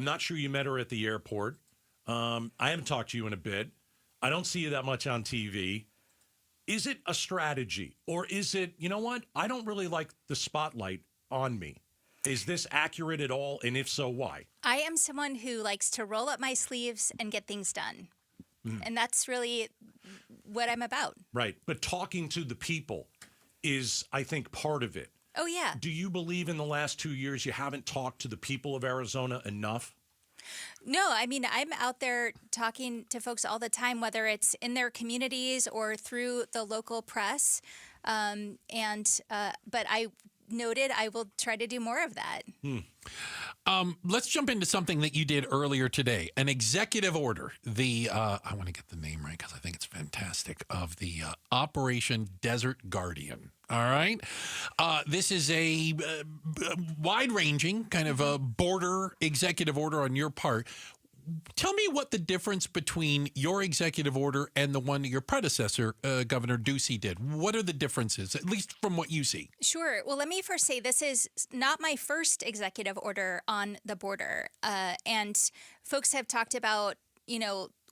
I'm not sure you met her at the airport. I haven't talked to you in a bit. I don't see you that much on TV. Is it a strategy, or is it, you know what? I don't really like the spotlight on me. Is this accurate at all? And if so, why? I am someone who likes to roll up my sleeves and get things done. And that's really what I'm about. Right. But talking to the people is, I think, part of it. Oh, yeah. Do you believe in the last 2 years you haven't talked to the people of Arizona enough? No, I mean, I'm out there talking to folks all the time, whether it's in their communities or through the local press. But I noted I will try to do more of that. Let's jump into something that you did earlier today, an executive order. I want to get the name right because I think it's fantastic, of the Operation Desert Guardian. All right. This is a wide-ranging kind of a border executive order on your part. Tell me what the difference between your executive order and the one your predecessor, Governor Ducey, did. What are the differences, at least from what you see? Sure. Well, let me first say this is not my first executive order on the border. And folks have talked about,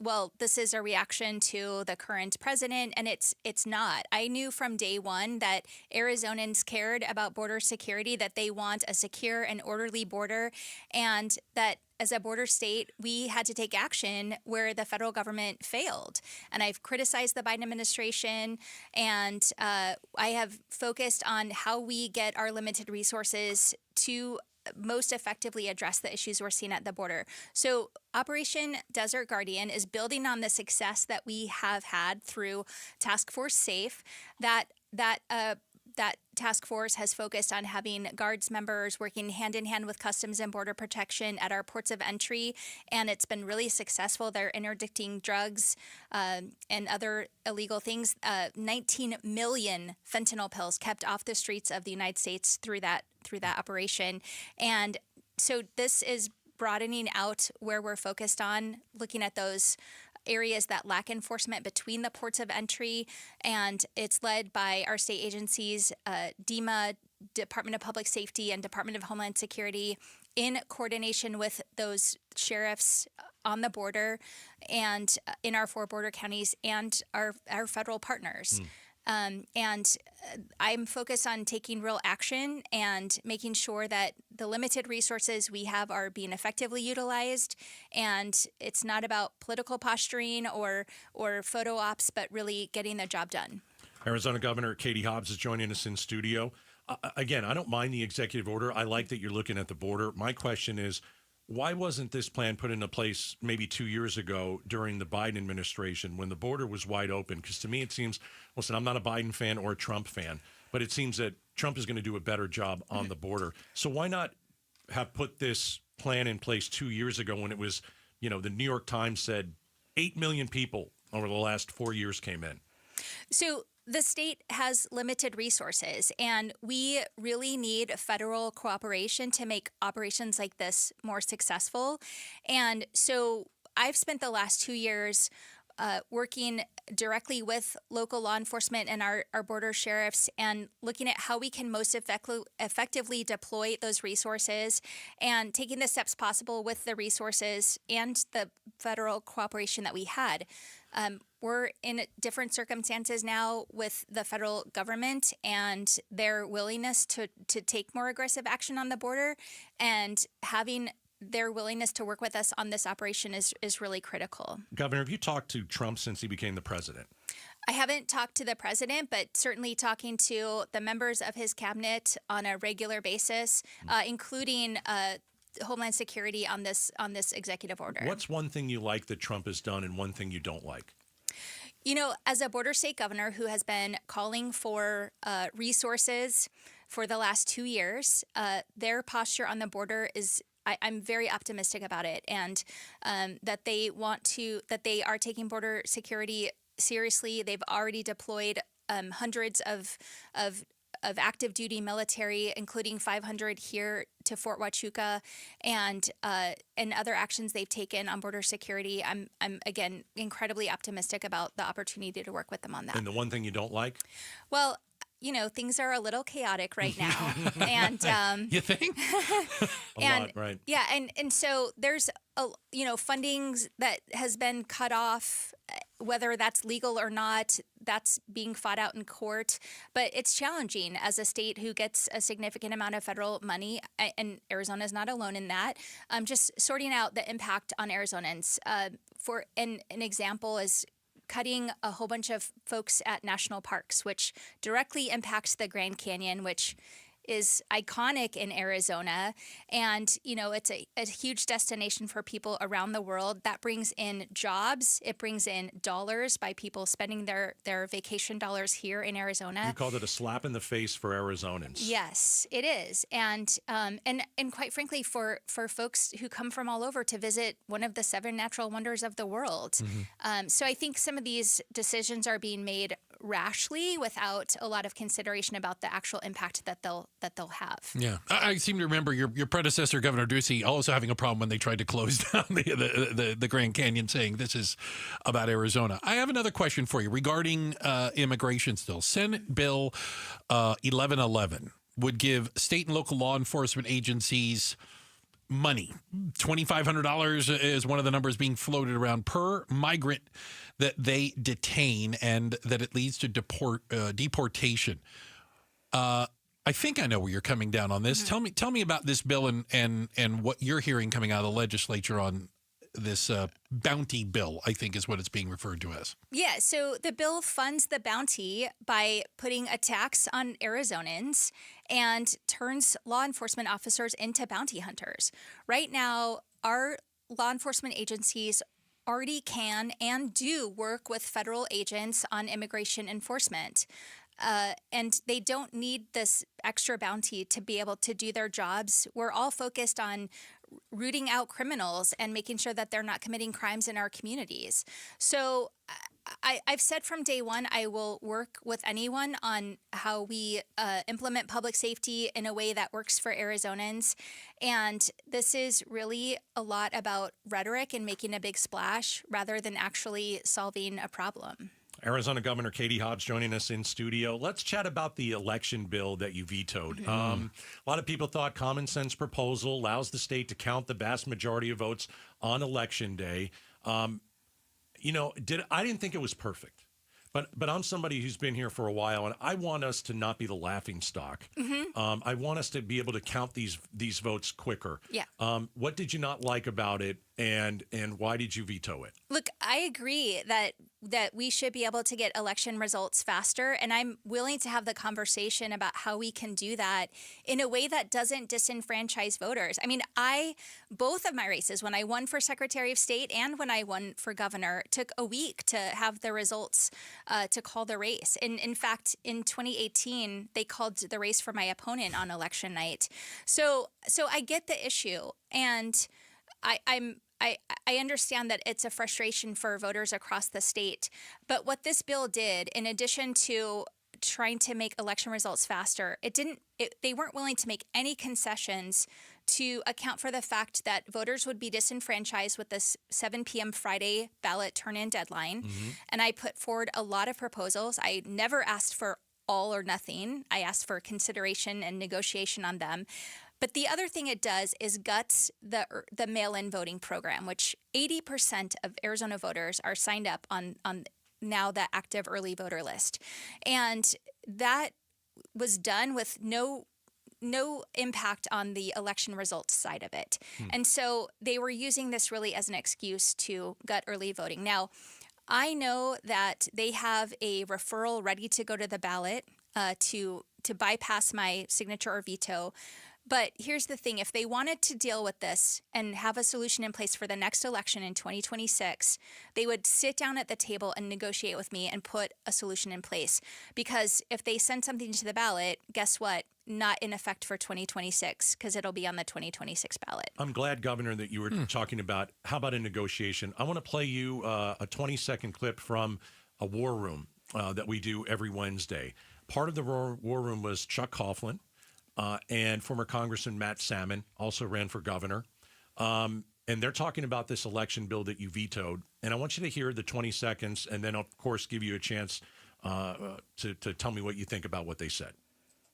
well, this is a reaction to the current president, and it's not. I knew from day one that Arizonans cared about border security, that they want a secure and orderly border, and that as a border state, we had to take action where the federal government failed. And I've criticized the Biden administration, and I have focused on how we get our limited resources to most effectively address the issues we're seeing at the border. So Operation Desert Guardian is building on the success that we have had through Task Force SAFE. That task force has focused on having Guards members working hand in hand with Customs and Border Protection at our ports of entry, and it's been really successful. They're interdicting drugs and other illegal things. 19 million fentanyl pills kept off the streets of the United States through that operation. And so this is broadening out where we're focused on, looking at those areas that lack enforcement between the ports of entry, and it's led by our state agencies, DEMA, Department of Public Safety, and Department of Homeland Security, in coordination with those sheriffs on the border and in our 4 border counties and our federal partners. And I'm focused on taking real action and making sure that the limited resources we have are being effectively utilized. And it's not about political posturing or photo ops, but really getting the job done. Arizona Governor Katie Hobbs is joining us in studio. Again, I don't mind the executive order. I like that you're looking at the border. My question is, why wasn't this plan put into place maybe 2 years ago during the Biden administration when the border was wide open? Because to me, it seems, listen, I'm not a Biden fan or a Trump fan, but it seems that Trump is going to do a better job on the border. So why not have put this plan in place 2 years ago when it was, the New York Times said 8 million people over the last 4 years came in? So the state has limited resources, and we really need federal cooperation to make operations like this more successful. And so I've spent the last 2 years working directly with local law enforcement and our border sheriffs and looking at how we can most effectively deploy those resources and taking the steps possible with the resources and the federal cooperation that we had. We're in different circumstances now with the federal government and their willingness to take more aggressive action on the border, and having their willingness to work with us on this operation is really critical. Governor, have you talked to Trump since he became the president? I haven't talked to the president, but certainly talking to the members of his cabinet on a regular basis, including Homeland Security on this executive order. What's one thing you like that Trump has done and one thing you don't like? As a border state governor who has been calling for resources for the last 2 years, their posture on the border is, I'm very optimistic about it, and that they are taking border security seriously. They've already deployed hundreds of active duty military, including 500 here to Fort Huachuca, and other actions they've taken on border security. I'm again incredibly optimistic about the opportunity to work with them on that. And the one thing you don't like? Well, things are a little chaotic right now. And You think? A lot, right? yeah, and so there's funding that has been cut off, whether that's legal or not. That's being fought out in court, but it's challenging as a state who gets a significant amount of federal money, and Arizona is not alone in that. Just sorting out the impact on Arizonans. For an example is cutting a whole bunch of folks at national parks, which directly impacts the Grand Canyon, which is iconic in Arizona. And, it's a huge destination for people around the world. That brings in jobs. It brings in dollars by people spending their vacation dollars here in Arizona. You called it a slap in the face for Arizonans. Yes, it is. And quite frankly, for folks who come from all over to visit one of the 7 natural wonders of the world. So I think some of these decisions are being made rashly without a lot of consideration about the actual impact that they'll have. Yeah, I seem to remember your predecessor, Governor Ducey, also having a problem when they tried to close down the Grand Canyon, saying this is about Arizona. I have another question for you regarding immigration still. Senate Bill 1111 would give state and local law enforcement agencies money. $2,500 is one of the numbers being floated around per migrant that they detain, and that it leads to deportation. I think I know where you're coming down on this. Tell me about this bill and what you're hearing coming out of the legislature on this bounty bill, I think is what it's being referred to as. Yeah, so the bill funds the bounty by putting a tax on Arizonans and turns law enforcement officers into bounty hunters. Right now, our law enforcement agencies already can and do work with federal agents on immigration enforcement. And they don't need this extra bounty to be able to do their jobs. We're all focused on rooting out criminals and making sure that they're not committing crimes in our communities. So I've said from day one, I will work with anyone on how we implement public safety in a way that works for Arizonans. And this is really a lot about rhetoric and making a big splash rather than actually solving a problem. Arizona Governor Katie Hobbs joining us in studio. Let's chat about the election bill that you vetoed. A lot of people thought common sense proposal allows the state to count the vast majority of votes on election day. I didn't think it was perfect, but I'm somebody who's been here for a while, and I want us to not be the laughing stock. I want us to be able to count these votes quicker. Yeah. What did you not like about it, and why did you veto it? Look, I agree that we should be able to get election results faster, and I'm willing to have the conversation about how we can do that in a way that doesn't disenfranchise voters. I mean, both of my races, when I won for Secretary of State and when I won for governor, took a week to have the results to call the race. And in fact, in 2018, they called the race for my opponent on election night. So I get the issue, and I understand that it's a frustration for voters across the state. But what this bill did, in addition to trying to make election results faster, they weren't willing to make any concessions to account for the fact that voters would be disenfranchised with this 7 p.m. Friday ballot turn-in deadline. And I put forward a lot of proposals. I never asked for all or nothing. I asked for consideration and negotiation on them. But the other thing it does is guts the mail-in voting program, which 80% of Arizona voters are signed up on now the active early voter list. And that was done with no impact on the election results side of it. And so they were using this really as an excuse to gut early voting. Now, I know that they have a referral ready to go to the ballot to bypass my signature or veto. But here's the thing. If they wanted to deal with this and have a solution in place for the next election in 2026, they would sit down at the table and negotiate with me and put a solution in place. Because if they send something to the ballot, guess what? Not in effect for 2026, because it'll be on the 2026 ballot. I'm glad, Governor, that you were talking about how about a negotiation. I want to play you a 20-second clip from a war room that we do every Wednesday. Part of the war room was Chuck Coughlin. And former Congressman Matt Salmon also ran for governor. And they're talking about this election bill that you vetoed. And I want you to hear the 20 seconds and then, of course, give you a chance to tell me what you think about what they said.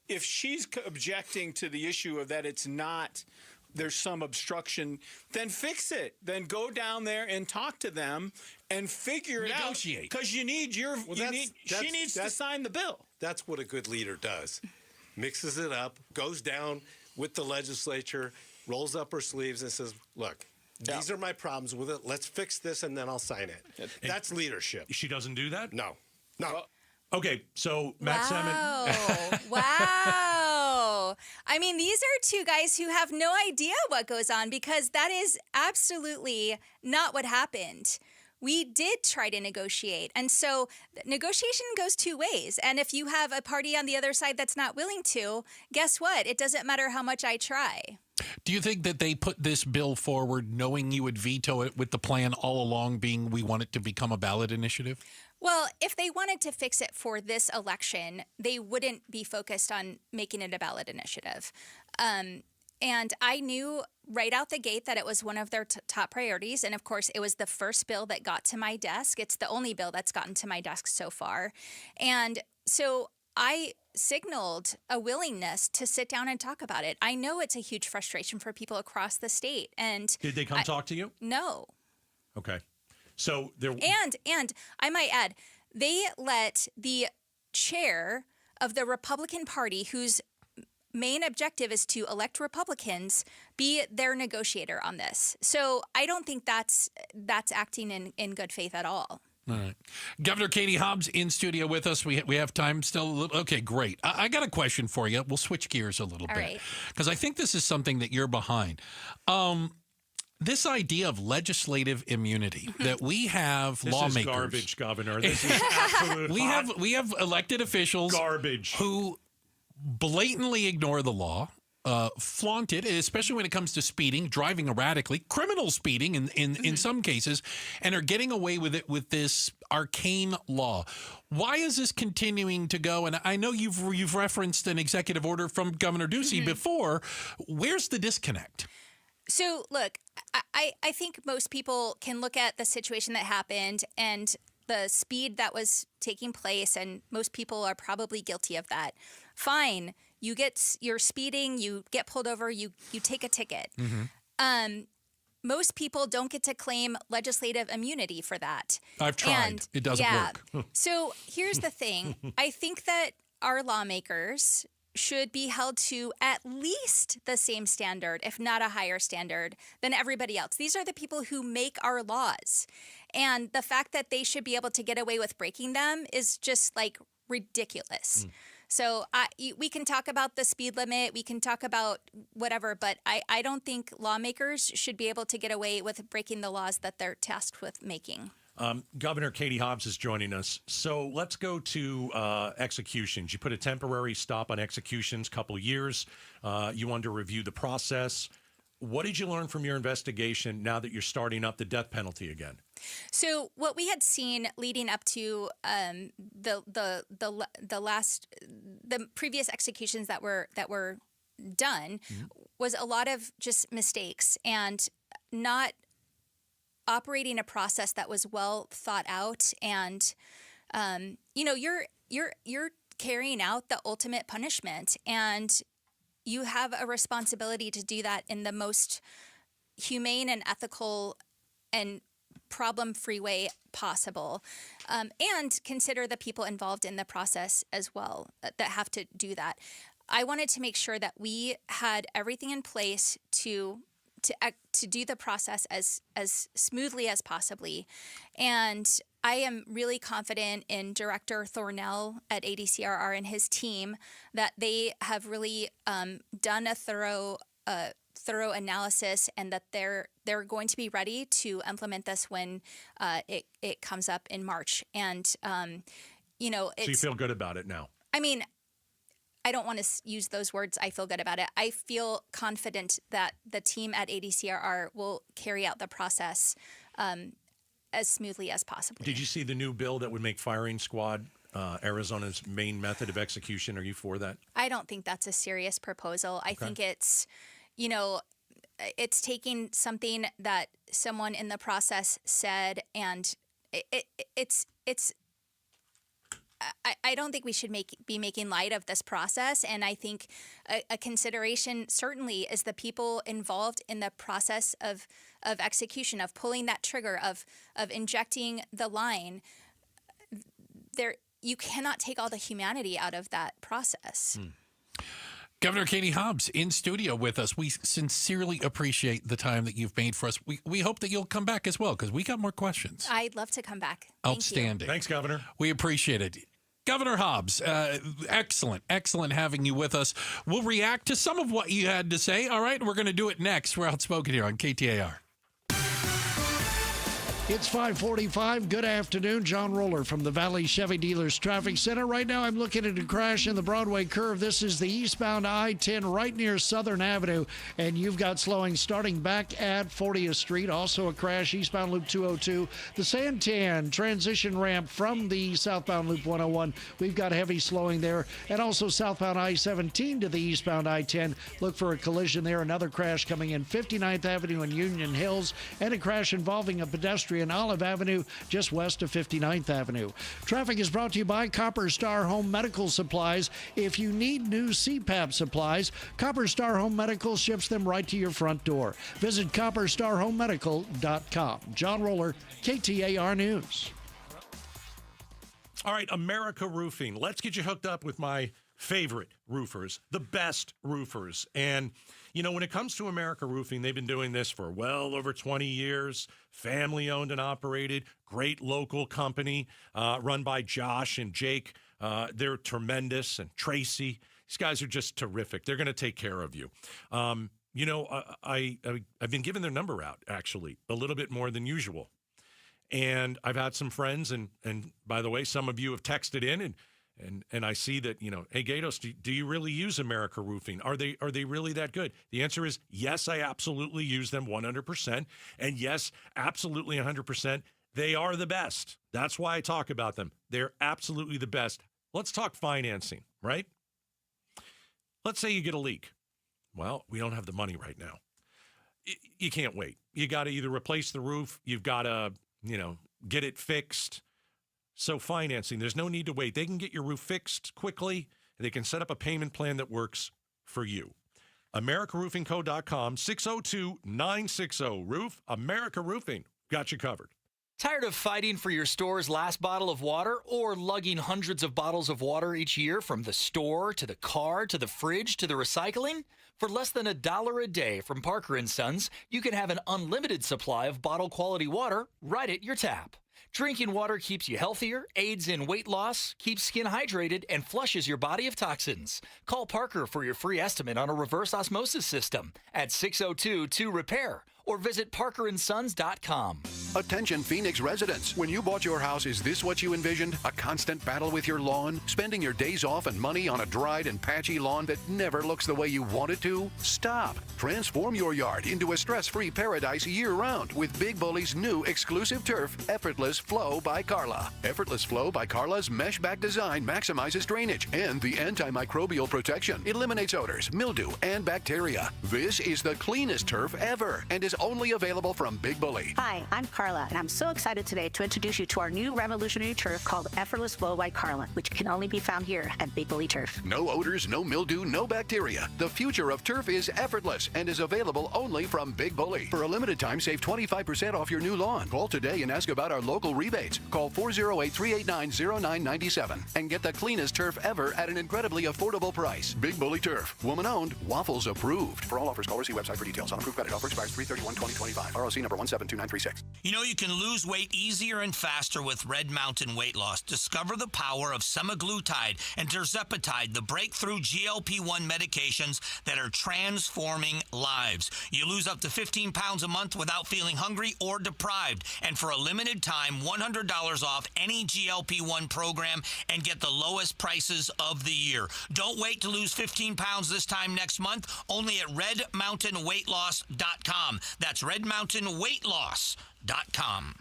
If she's objecting to the issue of that it's not, there's some obstruction, then fix it. Then go down there and talk to them and figure it out. Negotiate. Because you need she needs to sign the bill. That's what a good leader does. Mixes it up, goes down with the legislature, rolls up her sleeves and says, look, these are my problems with it. Let's fix this and then I'll sign it. That's leadership. She doesn't do that? No. Okay, so Matt Salmon. Wow. I mean, these are two guys who have no idea what goes on because that is absolutely not what happened. We did try to negotiate. And so negotiation goes two ways. And if you have a party on the other side that's not willing to, guess what? It doesn't matter how much I try. Do you think that they put this bill forward knowing you would veto it with the plan all along being we want it to become a ballot initiative? Well, if they wanted to fix it for this election, they wouldn't be focused on making it a ballot initiative. And I knew right out the gate that it was one of their top priorities. And of course, it was the first bill that got to my desk. It's the only bill that's gotten to my desk so far. And so I signaled a willingness to sit down and talk about it. I know it's a huge frustration for people across the state. And Did they come talk to you? No. Okay. So there. And I might add, they let the chair of the Republican Party, whose main objective is to elect Republicans, be their negotiator on this. So I don't think that's acting in good faith at all. All right. Governor Katie Hobbs in studio with us. We have time still a little. Okay, great. I got a question for you. We'll switch gears a little bit because I think this is something that you're behind. This idea of legislative immunity that we have lawmakers. This is garbage, Governor. This is absolute we have elected officials garbage who blatantly ignore the law, flaunt it, especially when it comes to speeding, driving erratically, criminal speeding in some cases, and are getting away with it with this arcane law. Why is this continuing to go? And I know you've referenced an executive order from Governor Ducey before. Where's the disconnect? So, look, I think most people can look at the situation that happened and the speed that was taking place, and most people are probably guilty of that. Fine, you're speeding, you get pulled over, you take a ticket. Most people don't get to claim legislative immunity for that. I've tried. And, it doesn't work. So here's the thing. I think that our lawmakers should be held to at least the same standard, if not a higher standard, than everybody else. These are the people who make our laws. And the fact that they should be able to get away with breaking them is just like ridiculous. So we can talk about the speed limit, we can talk about whatever, but I don't think lawmakers should be able to get away with breaking the laws that they're tasked with making. Governor Katie Hobbs is joining us. So let's go to executions. You put a temporary stop on executions, couple years. You wanted to review the process. What did you learn from your investigation now that you're starting up the death penalty again? So what we had seen leading up to the previous executions that were done was a lot of just mistakes and not operating a process that was well thought out. And you're carrying out the ultimate punishment, and you have a responsibility to do that in the most humane and ethical and problem-free way possible, and consider the people involved in the process as well that have to do that. I wanted to make sure that we had everything in place to do the process as smoothly as possibly. And I am really confident in Director Thornell at ADCRR and his team that they have really done a thorough analysis, and that they're going to be ready to implement this when it comes up in March. And so you feel good about it now? I mean, I don't want to use those words. I feel good about it. I feel confident that the team at ADCRR will carry out the process as smoothly as possible. Did you see the new bill that would make firing squad Arizona's main method of execution? Are you for that? I don't think that's a serious proposal. I think it's, it's taking something that someone in the process said, and it's I don't think we should be making light of this process. And I think a consideration certainly is the people involved in the process of execution, of pulling that trigger, of injecting the line. You cannot take all the humanity out of that process. Governor Katie Hobbs in studio with us. We sincerely appreciate the time that you've made for us. We hope that you'll come back as well, because we got more questions. I'd love to come back. Thank Outstanding. you. Thanks, Governor. We appreciate it. Governor Hobbs, excellent having you with us. We'll react to some of what you had to say. All right, we're going to do it next. We're Outspoken here on KTAR. It's 5:45. Good afternoon. John Roller from the Valley Chevy Dealers Traffic Center. Right now I'm looking at a crash in the Broadway curve. This is the eastbound I-10 right near Southern Avenue, and you've got slowing starting back at 40th Street. Also a crash eastbound Loop 202. The Santan transition ramp from the southbound Loop 101. We've got heavy slowing there. And also southbound I-17 to the eastbound I-10. Look for a collision there. Another crash coming in 59th Avenue and Union Hills, and a crash involving a pedestrian Olive Avenue just west of 59th Avenue. Traffic is brought to you by Copper Star Home Medical Supplies. If you need new CPAP supplies, Copper Star Home Medical ships them right to your front door. Visit copperstarhomemedical.com. John Roller, KTAR News. All right, America Roofing. Let's get you hooked up with my favorite roofers, the best roofers. And, you know, when it comes to America Roofing, they've been doing this for well over 20 years, family owned and operated, great local company run by Josh and Jake. They're tremendous. And Tracy, these guys are just terrific. They're going to take care of you. You know, I've been giving their number out, actually, a little bit more than usual. And I've had some friends, and by the way, some of you have texted in, and I see that, you know, hey, Gaydos, do you really use America Roofing? Are they really that good? The answer is yes, I absolutely use them 100%. And yes, absolutely 100%. They are the best. That's why I talk about them. They're absolutely the best. Let's talk financing, right? Let's say you get a leak. Well, we don't have the money right now. You can't wait. You got to either replace the roof, you've got to, you know, get it fixed. So financing, there's no need to wait. They can get your roof fixed quickly, and they can set up a payment plan that works for you. AmericaRoofingCo.com, 602-960-ROOF. America Roofing, got you covered. Tired of fighting for your store's last bottle of water or lugging hundreds of bottles of water each year from the store to the car to the fridge to the recycling? For less than $1 a day from Parker & Sons, you can have an unlimited supply of bottle-quality water right at your tap. Drinking water keeps you healthier, aids in weight loss, keeps skin hydrated, and flushes your body of toxins. Call Parker for your free estimate on a reverse osmosis system at 602-2-REPAIR or visit parkerandsons.com. Attention Phoenix residents. When you bought your house, is this what you envisioned? A constant battle with your lawn? Spending your days off and money on a dried and patchy lawn that never looks the way you want it to? Stop. Transform your yard into a stress-free paradise year-round with Big Bully's new exclusive turf, Effortless Flow by Carla. Effortless Flow by Carla's mesh back design maximizes drainage, and the antimicrobial protection eliminates odors, mildew, and bacteria. This is the cleanest turf ever and is only available from Big Bully. Hi, I'm Carla, and I'm so excited today to introduce you to our new revolutionary turf called Effortless Flow by Carla, which can only be found here at Big Bully Turf. No odors, no mildew, no bacteria. The future of turf is effortless and is available only from Big Bully. For a limited time, save 25% off your new lawn. Call today and ask about our local rebates. Call 408-389-0997 and get the cleanest turf ever at an incredibly affordable price. Big Bully Turf. Woman-owned. Waffles approved. For all offers, call or see website for details. On approved credit. Offer expires 3/31/2025. ROC number 172936. You know you can lose weight easier and faster with Red Mountain Weight Loss. Discover the power of semaglutide and tirzepatide, the breakthrough GLP-1 medications that are transforming lives. You lose up to 15 pounds a month without feeling hungry or deprived. And for a limited time, $100 off any GLP-1 program and get the lowest prices of the year. Don't wait to lose 15 pounds this time next month, only at redmountainweightloss.com. That's redmountainweightloss.com.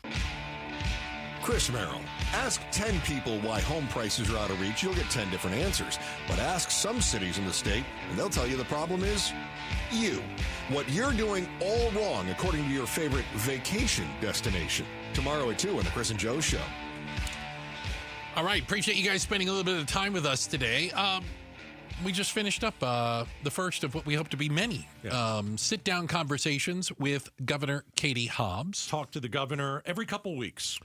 Chris Merrill. Ask 10 people why home prices are out of reach. You'll get 10 different answers. But ask some cities in the state, and they'll tell you the problem is you. What you're doing all wrong, according to your favorite vacation destination. Tomorrow at 2 on the Chris and Joe Show. All right. Appreciate you guys spending a little bit of time with us today. We just finished up the first of what we hope to be many sit-down conversations with Governor Katie Hobbs. Talk to the governor every couple weeks.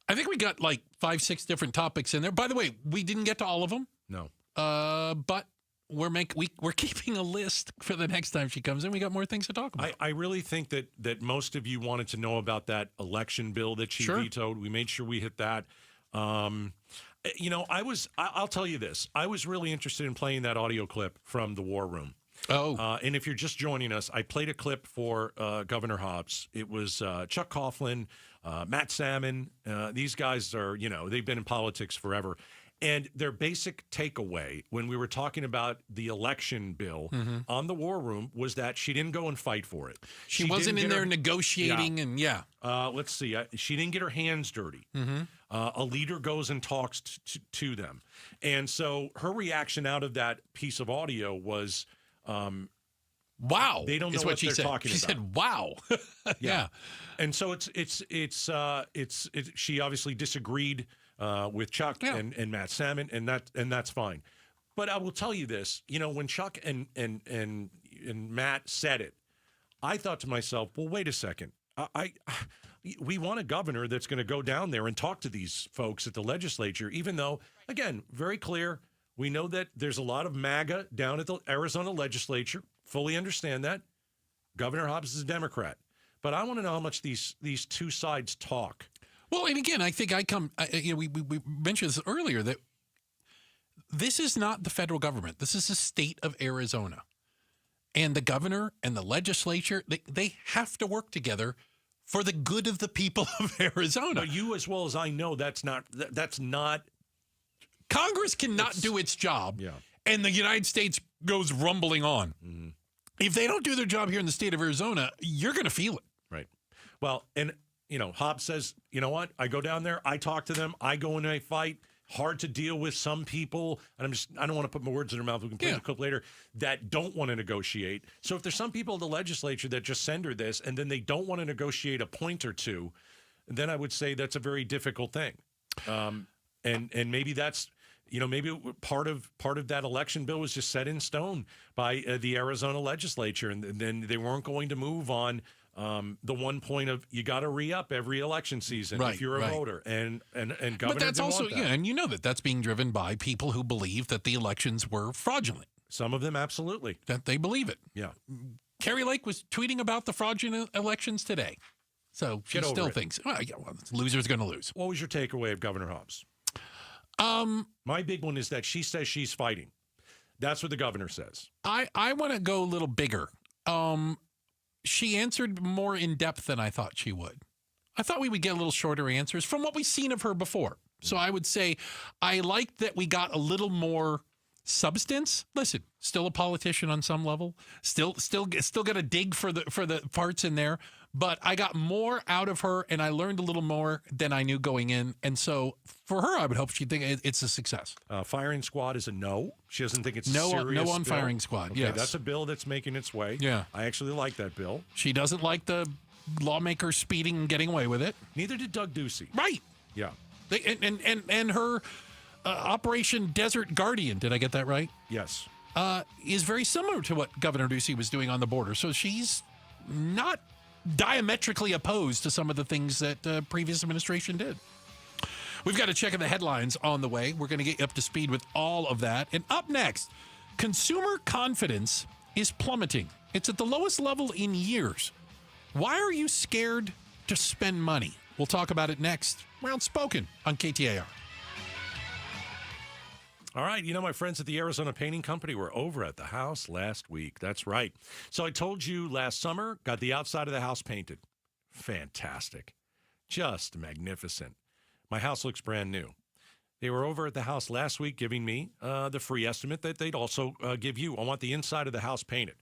I think we got like 5-6 different topics in there. By the way, we didn't get to all of them. No. But we're keeping a list for the next time she comes in. We got more things to talk about. I really think that most of you wanted to know about that election bill that she vetoed. We made sure we hit that. I'll tell you this. I was really interested in playing that audio clip from the War Room. Oh. And if you're just joining us, I played a clip for Governor Hobbs. It was Chuck Coughlin, Matt Salmon. These guys are, they've been in politics forever. And their basic takeaway when we were talking about the election bill on the War Room was that she didn't go and fight for it. She wasn't in there negotiating let's see. She didn't get her hands dirty. A leader goes and talks to them. And so her reaction out of that piece of audio was, wow. They don't know what they're talking about. She said, wow. Yeah. And so she obviously disagreed with Chuck and Matt Salmon, and that's fine. But I will tell you this, when Chuck and Matt said it, I thought to myself, well, wait a second. We want a governor that's going to go down there and talk to these folks at the legislature, even though, again, very clear, we know that there's a lot of MAGA down at the Arizona legislature. Fully understand that. Governor Hobbs is a Democrat. But I want to know how much these two sides talk. Well, and again, I think we mentioned this earlier, that this is not the federal government. This is the state of Arizona. And the governor and the legislature, they have to work together for the good of the people of Arizona. But you, as well as I know, that's not. Congress cannot do its job, and the United States goes rumbling on. Mm-hmm. If they don't do their job here in the state of Arizona, you're going to feel it. Right. Well, and Hobbs says, you know what? I go down there, I talk to them, I go in a fight. Hard to deal with some people, and I don't want to put my words in their mouth. We can play the clip later, that don't want to negotiate. So if there's some people in the legislature that just send her this, and then they don't want to negotiate a point or two, then I would say that's a very difficult thing. And maybe that's, maybe part of that election bill was just set in stone by the Arizona legislature, and then they weren't going to move on. The one point of you got to re-up every election season if you're a voter, and governor. But that's also that. and that's being driven by people who believe that the elections were fraudulent. Some of them absolutely that they believe it. Yeah, Carrie Lake was tweeting about the fraudulent elections today, so she still thinks, loser's going to lose. What was your takeaway of Governor Hobbs? My big one is that she says she's fighting. That's what the governor says. I want to go a little bigger. She answered more in depth than I thought she would. I thought we would get a little shorter answers from what we've seen of her before. So I would say I liked that we got a little more substance. Listen, still a politician on some level. Still got to dig for the parts in there. But I got more out of her, and I learned a little more than I knew going in. And so for her, I would hope she'd think it's a success. Firing squad is a no. She doesn't think it's a no serious on bill. firing squad. Okay, yes, that's a bill that's making its way. Yeah, I actually like that bill. She doesn't like the lawmakers speeding and getting away with it. Neither did Doug Ducey. Right. Yeah. And her Operation Desert Guardian, did I get that right? Yes. Is very similar to what Governor Ducey was doing on the border. So she's not diametrically opposed to some of the things that previous administration did. We've got a check of the headlines on the way. We're going to get you up to speed with all of that. And up next, consumer confidence is plummeting. It's at the lowest level in years. Why are you scared to spend money? We'll talk about it next. Outspoken on KTAR. All right, my friends at the Arizona Painting Company were over at the house last week. That's right. So I told you last summer, got the outside of the house painted. Fantastic. Just magnificent. My house looks brand new. They were over at the house last week giving me the free estimate that they'd also give you. I want the inside of the house painted.